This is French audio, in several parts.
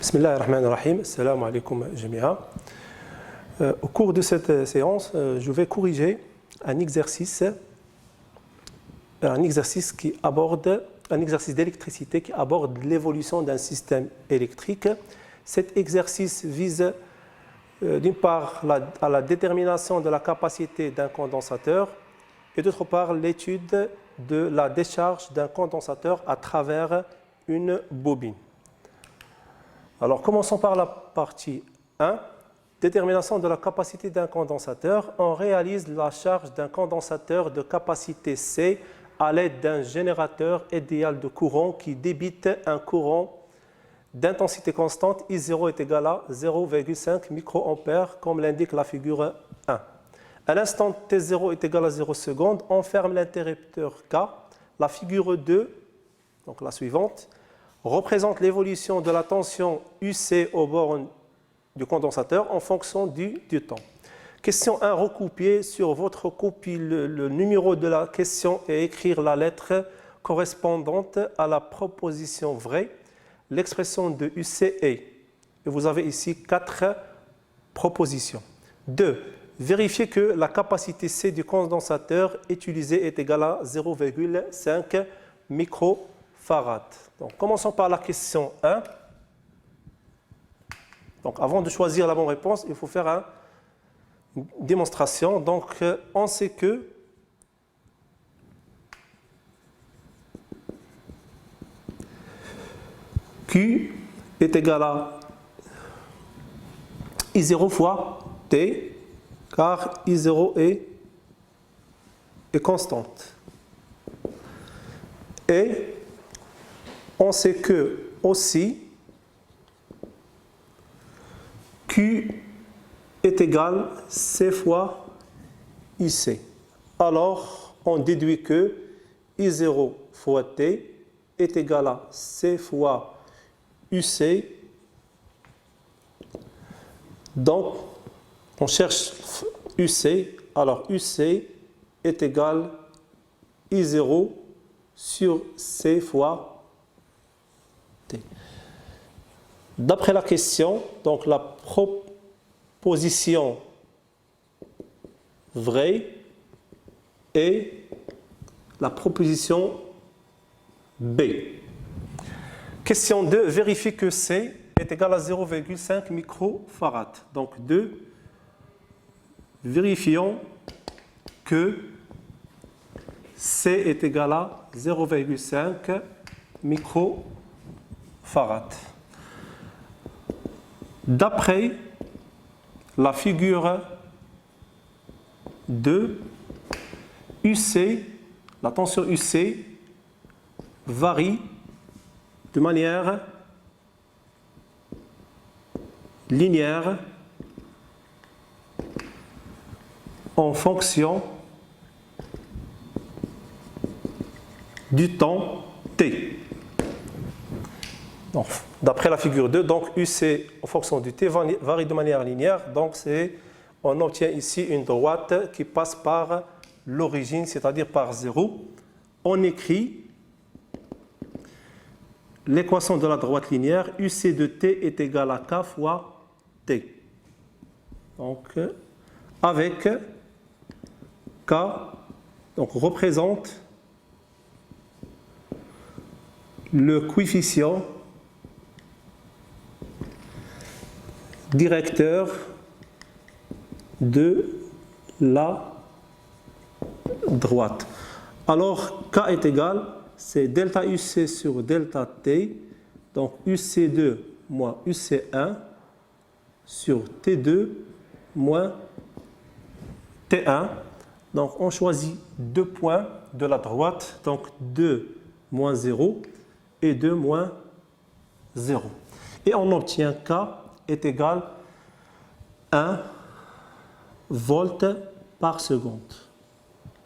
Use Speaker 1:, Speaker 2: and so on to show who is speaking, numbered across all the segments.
Speaker 1: Bismillah ar-Rahman ar-Rahim, Assalamu alaikum jami'a. Au cours de cette séance, je vais corriger un exercice d'électricité qui aborde l'évolution d'un système électrique. Cet exercice vise d'une part à la détermination de la capacité d'un condensateur et d'autre part l'étude de la décharge d'un condensateur à travers une bobine. Alors commençons par la partie 1. Détermination de la capacité d'un condensateur. On réalise la charge d'un condensateur de capacité C à l'aide d'un générateur idéal de courant qui débite un courant d'intensité constante. I0 est égal à 0,5 microampères comme l'indique la figure 1. À l'instant T0 est égal à 0 secondes, on ferme l'interrupteur K. La figure 2, donc la suivante, représente l'évolution de la tension UC aux bornes du condensateur en fonction du temps. Question 1, recopier sur votre copie le numéro de la question et écrire la lettre correspondante à la proposition vraie. L'expression de UC est. Et vous avez ici 4 propositions. 2. Vérifiez que la capacité C du condensateur utilisé est égale à 0,5 microfarad. Donc, commençons par la question 1. Donc, avant de choisir la bonne réponse, il faut faire une démonstration. Donc, on sait que Q est égal à I0 fois T, car I0 est constante. Et on sait que aussi Q est égal à C fois IC. Alors, on déduit que I0 fois T est égal à C fois UC. Donc, on cherche UC. Alors, UC est égal à I0 sur C fois T. D'après la question, donc la proposition vraie est la proposition B. Question 2, vérifiez que C est égal à 0,5 microfarad. Donc 2, vérifions que C est égal à 0,5 microfarad. D'après la figure 2, UC, la tension UC varie de manière linéaire en fonction du temps T. D'après la figure 2, donc UC en fonction du T varie de manière linéaire. Donc on obtient ici une droite qui passe par l'origine, c'est-à-dire par 0. On écrit l'équation de la droite linéaire. UC de T est égal à K fois T. Donc avec K, donc représente le coefficient directeur de la droite. Alors, K est égal, c'est delta UC sur delta T, donc UC2 moins UC1 sur T2 moins T1. Donc, on choisit 2 points de la droite, donc 2 moins 0 et 2 moins 0. Et on obtient K est égal à 1 volt par seconde.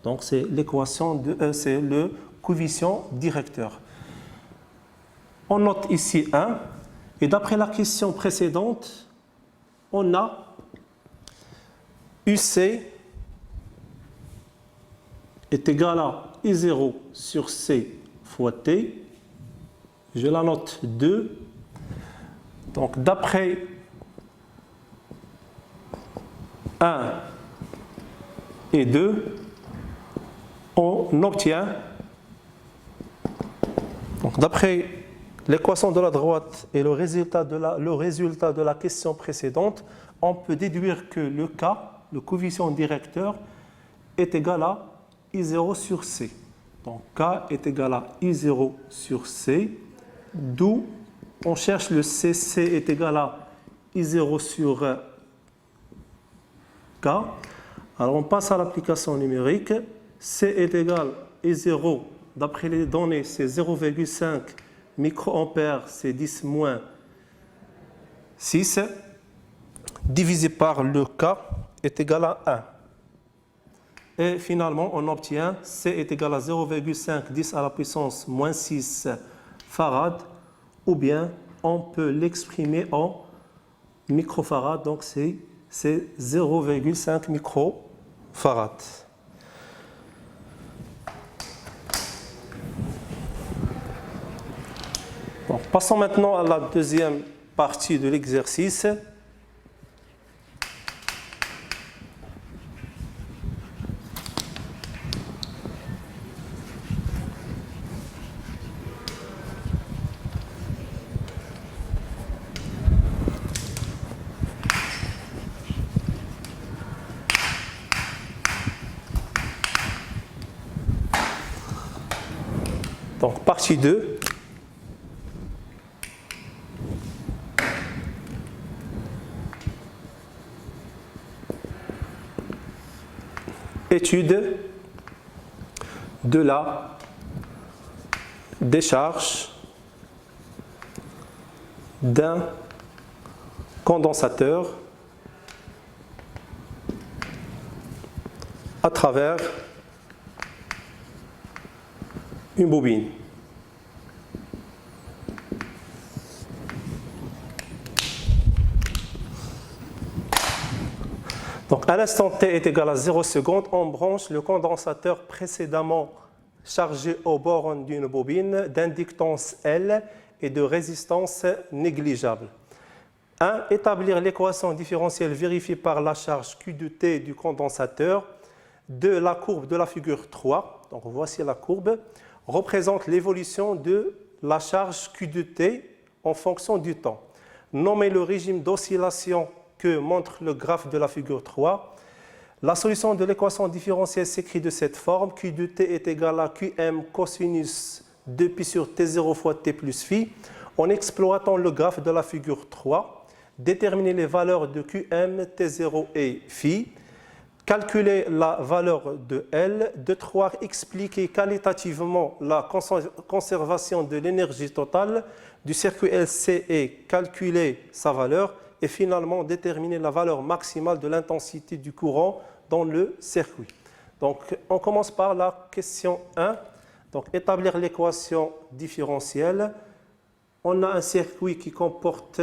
Speaker 1: Donc c'est l'équation c'est le coefficient directeur. On note ici 1 et d'après la question précédente, on a UC est égal à I0 sur C fois T. Je la note 2. Donc d'après 1 et 2, on obtient, donc d'après l'équation de la droite et le résultat de la question précédente, on peut déduire que le K, le coefficient directeur, est égal à I0 sur C. Donc K est égal à I0 sur C, d'où on cherche le C. C est égal à I0 sur K. Alors on passe à l'application numérique. C est égal à I0, d'après les données, c'est 0,5 microampères, c'est 10 moins 6, divisé par le K est égal à 1. Et finalement, on obtient C est égal à 0,5 10 à la puissance moins 6 farad, ou bien on peut l'exprimer en microfarad, donc c'est 0,5 microfarad. Bon, passons maintenant à la deuxième partie de l'exercice. Donc, partie 2. Étude de la décharge d'un condensateur à travers une bobine. Donc à l'instant t est égal à 0 secondes, on branche le condensateur précédemment chargé aux bornes d'une bobine d'inductance L et de résistance négligeable. 1. Établir l'équation différentielle vérifiée par la charge Q de T du condensateur. 2. La courbe de la figure 3, donc voici la courbe, représente l'évolution de la charge Q de T en fonction du temps. Nommer le régime d'oscillation que montre le graphe de la figure 3. La solution de l'équation différentielle s'écrit de cette forme. Q de T est égal à Qm cosinus 2π sur T0 fois T plus phi. En exploitant le graphe de la figure 3, déterminer les valeurs de Qm, T0 et phi. Calculer la valeur de L. De 3. Expliquer qualitativement la conservation de l'énergie totale du circuit LC et calculer sa valeur. Et finalement, déterminer la valeur maximale de l'intensité du courant dans le circuit. Donc, on commence par la question 1. Donc, établir l'équation différentielle. On a un circuit qui comporte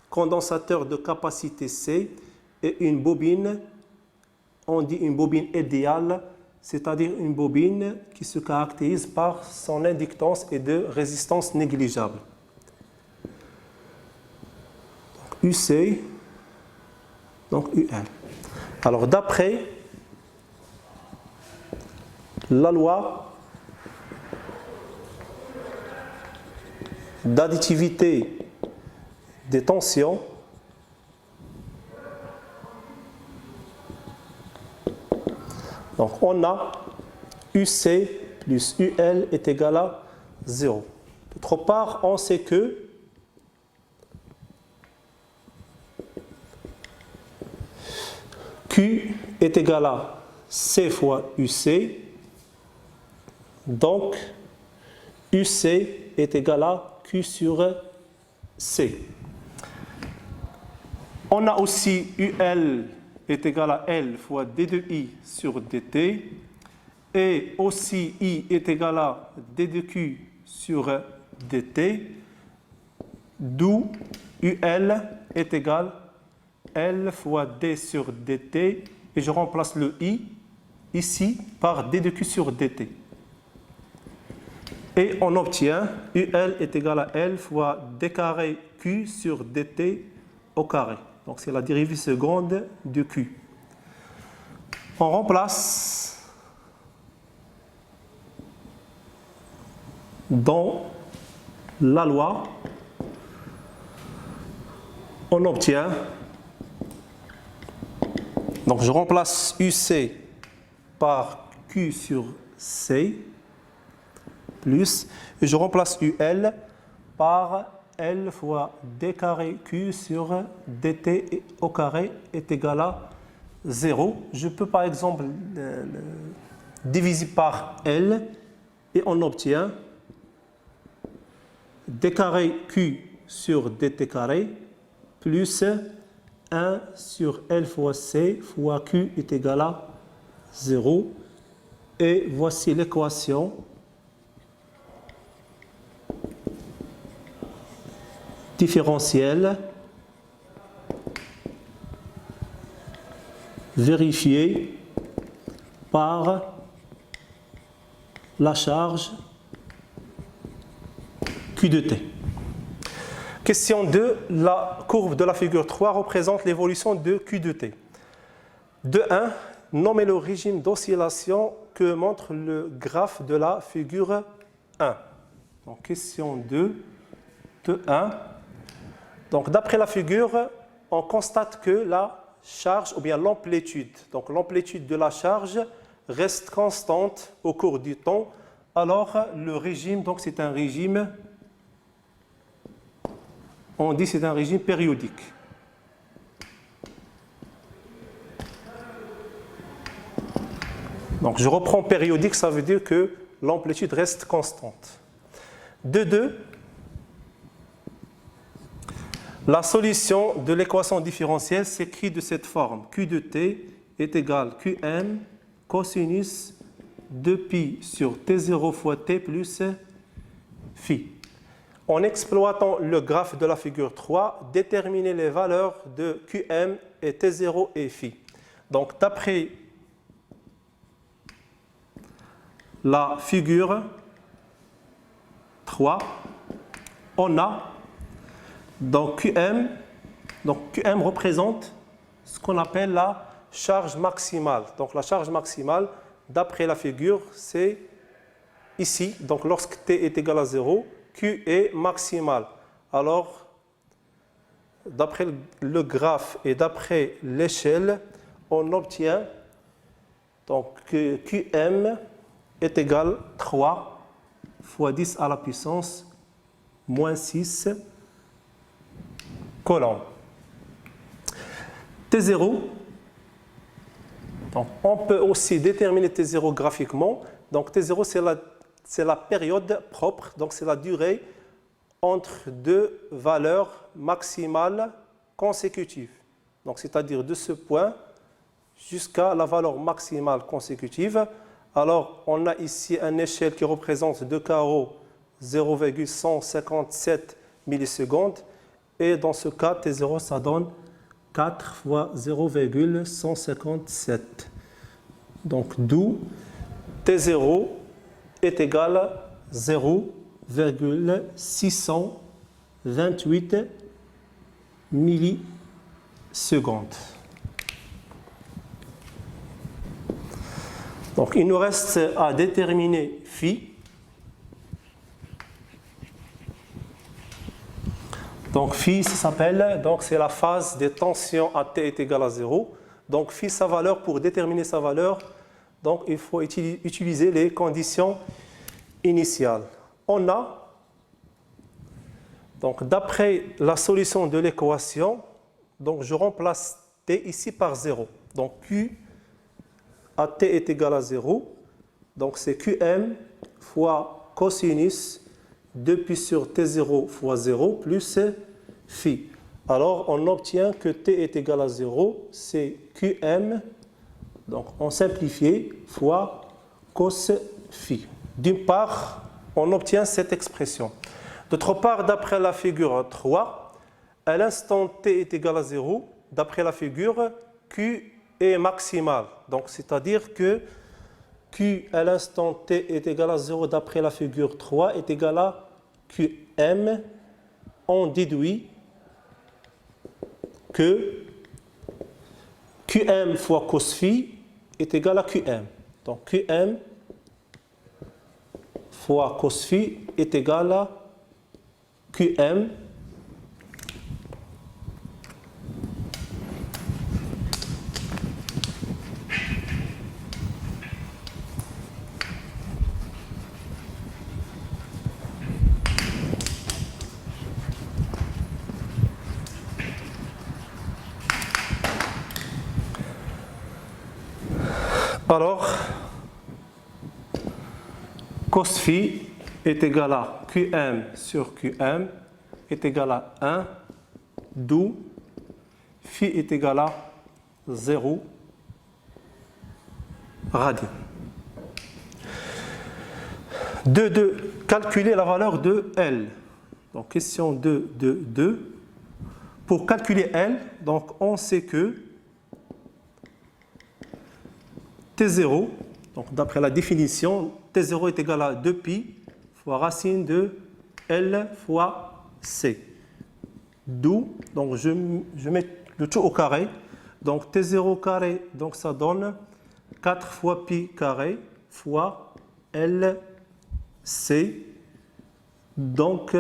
Speaker 1: condensateur de capacité C et une bobine. On dit une bobine idéale, c'est-à-dire une bobine qui se caractérise par son inductance et de résistance négligeable. UC, donc UL. Alors, d'après la loi d'additivité des tensions, donc on a UC plus UL est égal à 0. D'autre part, on sait que Q est égal à C fois UC, donc UC est égal à Q sur C. On a aussi UL est égal à L fois D de I sur dt, et aussi I est égal à D de Q sur dt, d'où UL est égal à L fois D sur dt, et je remplace le I ici par D de Q sur dt. Et on obtient UL est égal à L fois d carré Q sur dt au carré. Donc c'est la dérivée seconde de Q. On remplace dans la loi, on obtient, donc je remplace UC par Q sur C, plus, et je remplace UL par L fois d carré Q sur dt au carré est égal à 0. Je peux par exemple diviser par L et on obtient d carré Q sur dt carré plus 1 sur L fois C fois Q est égal à 0. Et voici l'équation différentielle vérifiée par la charge Q de t. Question 2. La courbe de la figure 3 représente l'évolution de Q de t. De 1. Nommez le régime d'oscillation que montre le graphe de la figure 1. Donc, question 2 de 1. Donc, d'après la figure, on constate que la charge, ou bien l'amplitude, donc l'amplitude de la charge reste constante au cours du temps. Alors, le régime, donc c'est un régime, on dit c'est un régime périodique. Donc, je reprends périodique, ça veut dire que l'amplitude reste constante. De 2. La solution de l'équation différentielle s'écrit de cette forme. Q de t est égal à Qm cosinus de pi sur T0 fois T plus phi. En exploitant le graphe de la figure 3, déterminer les valeurs de Qm et T0 et phi. Donc, d'après la figure 3, on a donc QM représente ce qu'on appelle la charge maximale. Donc la charge maximale, d'après la figure, c'est ici. Donc lorsque T est égal à 0, Q est maximal. Alors, d'après le graphe et d'après l'échelle, on obtient donc, que QM est égal à 3 fois 10 à la puissance moins 6 coulombs. T0, donc on peut aussi déterminer T0 graphiquement. Donc T0, c'est la période propre, donc c'est la durée entre deux valeurs maximales consécutives. Donc c'est-à-dire de ce point jusqu'à la valeur maximale consécutive. Alors on a ici une échelle qui représente 2 carreaux 0,157 millisecondes. Et dans ce cas, T0, ça donne 4 fois 0,157. Donc, d'où T0 est égal à 0,628 millisecondes. Donc, il nous reste à déterminer phi. Donc phi, ça s'appelle, donc c'est la phase des tensions à T est égal à 0. Donc phi, sa valeur, pour déterminer sa valeur, donc il faut utiliser les conditions initiales. On a, donc d'après la solution de l'équation, donc je remplace T ici par 0. Donc Q à T est égal à 0. Donc c'est Qm fois cosinus 2pi sur T0 fois 0 plus phi. Alors, on obtient que T est égal à 0, c'est Qm, donc on simplifie, fois cos phi. D'une part, on obtient cette expression. D'autre part, d'après la figure 3, à l'instant T est égal à 0, d'après la figure, Q est maximal. Donc, c'est-à-dire que Q à l'instant T est égal à 0 d'après la figure 3 est égal à Qm, on déduit que Qm fois cos phi est égal à Qm. Donc Qm fois cos phi est égal à Qm alors, cos phi est égal à Qm sur Qm est égal à 1, d'où phi est égal à 0 radian. De calculer la valeur de L. Donc, question 2. Pour calculer L, donc on sait que T0, donc d'après la définition, T0 est égal à 2pi fois racine de L fois C. D'où, donc je mets le tout au carré. Donc T0 carré, donc ça donne 4 fois pi carré fois LC. Donc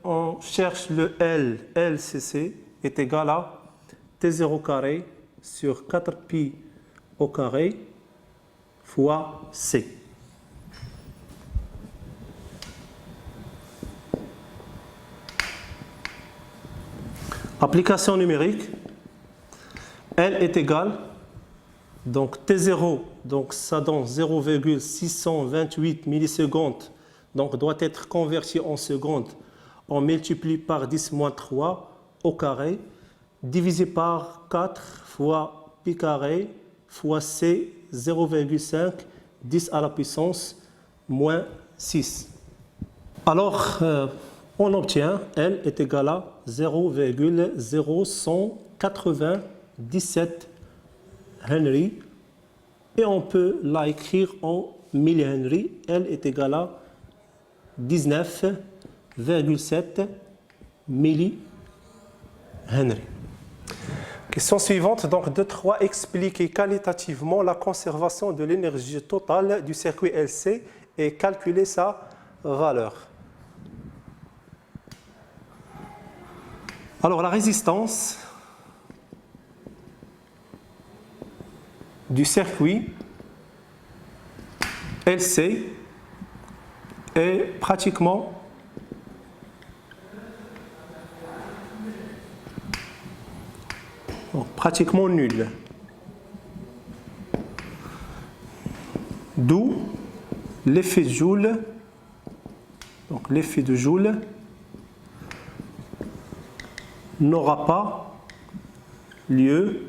Speaker 1: on cherche le L, LCC est égal à T0 carré sur 4pi au carré fois C. Application numérique, L est égal, donc T0, donc ça donne 0,628 millisecondes, donc doit être converti en secondes. On multiplie par 10 moins 3 au carré, divisé par 4 fois pi carré fois C, 0,5, 10 à la puissance moins 6. Alors, on obtient L est égal à 0,0197 Henry et on peut la écrire en millihenry. L est égal à 19,7 millihenry. Question suivante, donc 2.3, expliquer qualitativement la conservation de l'énergie totale du circuit LC et calculer sa valeur. Alors la résistance du circuit LC est pratiquement nulle. D'où l'effet de Joule. Donc l'effet de Joule n'aura pas lieu.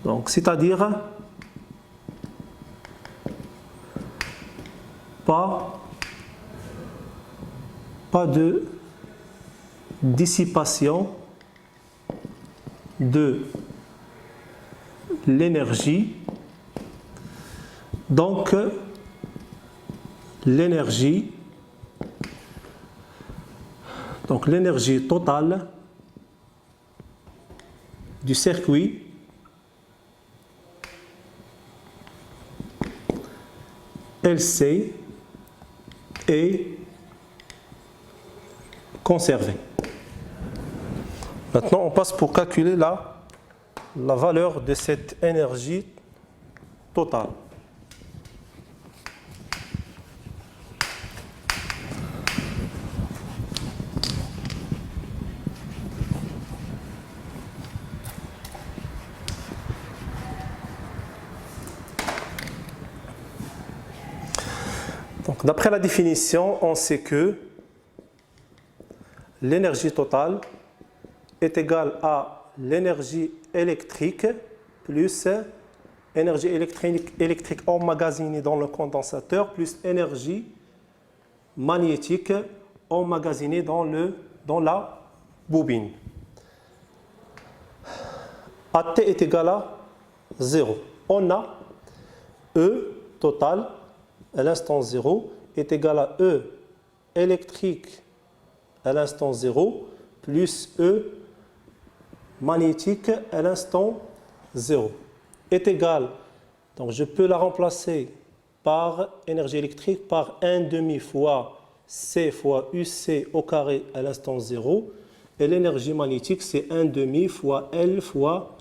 Speaker 1: Donc c'est-à-dire pas de dissipation de l'énergie. Donc l'énergie totale du circuit LC est conservée. Maintenant, on passe pour calculer la valeur de cette énergie totale. Donc, d'après la définition, on sait que l'énergie totale est égale à l'énergie électrique plus énergie électrique emmagasinée dans le condensateur plus énergie magnétique emmagasinée dans la bobine. AT est égal à 0. On a E total à l'instant 0 est égal à E électrique à l'instant 0 plus E magnétique à l'instant 0 est égal, donc je peux la remplacer par énergie électrique par 1,5 fois C fois UC au carré à l'instant 0, et l'énergie magnétique c'est 1,5 fois L fois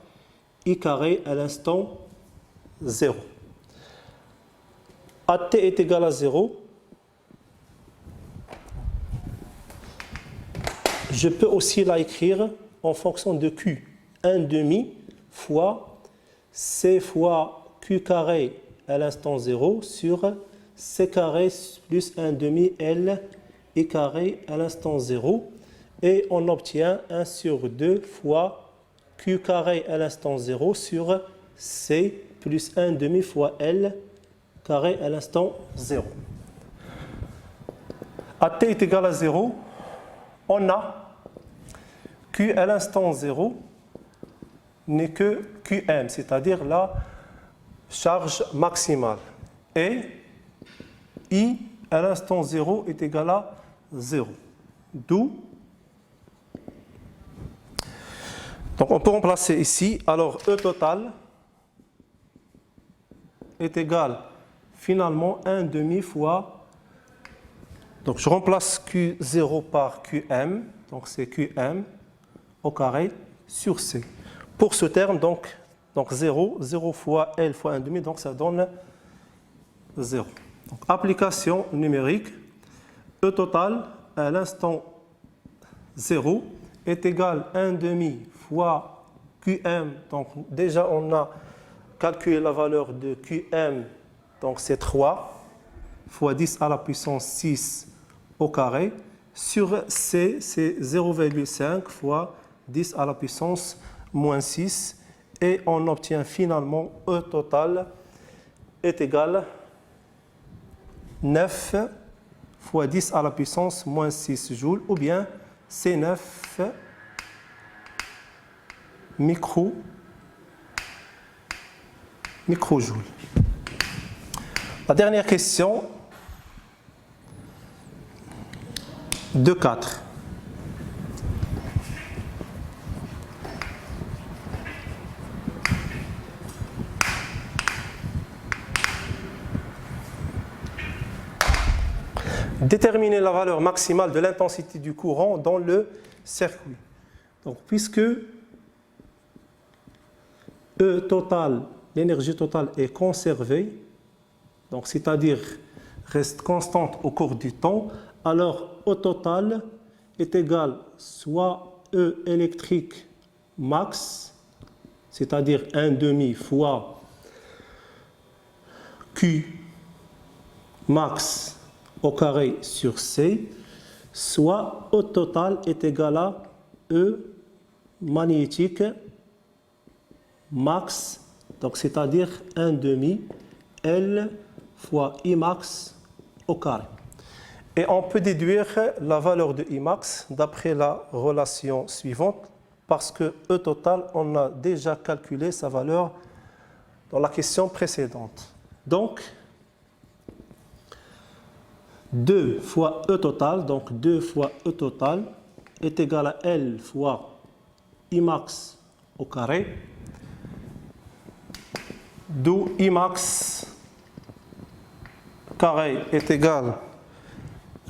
Speaker 1: I carré à l'instant 0. AT est égal à 0. Je peux aussi la écrire en fonction de Q. 1,5 fois C fois Q carré à l'instant 0 sur C carré plus 1,5 L I carré à l'instant 0. Et on obtient 1 sur 2 fois Q carré à l'instant 0 sur C plus 1,5 fois L carré à l'instant 0. À t est égal à 0, on a Q à l'instant 0 n'est que Qm, c'est-à-dire la charge maximale. Et I à l'instant 0 est égal à 0. D'où, donc on peut remplacer ici, alors E total est égal finalement 1,5 fois, donc je remplace Q0 par Qm, donc c'est Qm au carré sur C. Pour ce terme, donc 0 fois L fois 1,5, donc ça donne 0. Donc, application numérique, E total à l'instant 0 est égal à 1,5 fois Qm. Donc déjà on a calculé la valeur de Qm, donc c'est 3 fois 10 à la puissance 6 au carré, sur C c'est 0,5 fois 10 à la puissance moins 6, et on obtient finalement E total est égal 9 fois 10 à la puissance moins 6 joules, ou bien C9 microjoules. La dernière question, 2,4. Déterminer la valeur maximale de l'intensité du courant dans le circuit. Donc, puisque E total, l'énergie totale est conservée, donc c'est-à-dire reste constante au cours du temps, alors E total est égal soit E électrique max, c'est-à-dire 1,5 fois Q max au carré sur C, soit E total est égal à E magnétique max, donc c'est-à-dire 1,5 L fois I max au carré. Et on peut déduire la valeur de I max d'après la relation suivante, parce que E total, on a déjà calculé sa valeur dans la question précédente. Donc, 2 fois E total, donc 2 fois E total est égal à L fois I max au carré, d'où I max carré est égal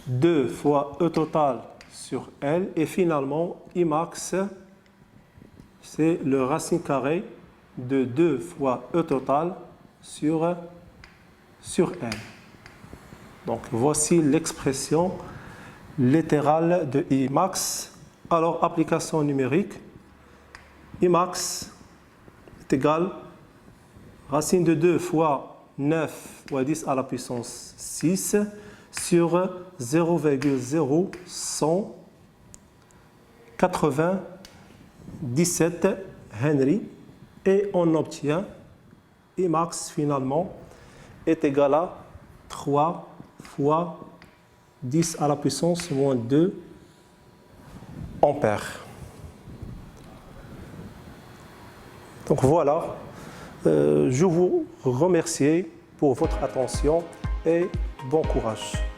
Speaker 1: 2 fois E total sur L, et finalement I max c'est le racine carrée de 2 fois E total sur L. Donc voici l'expression littérale de I max. Alors application numérique, I max est égal racine de 2 fois 9 fois 10 à la puissance 6 sur 0,0197 Henry, et on obtient I max finalement est égal à 3 fois 10 à la puissance moins 2 ampères. Donc voilà, je vous remercie pour votre attention et bon courage.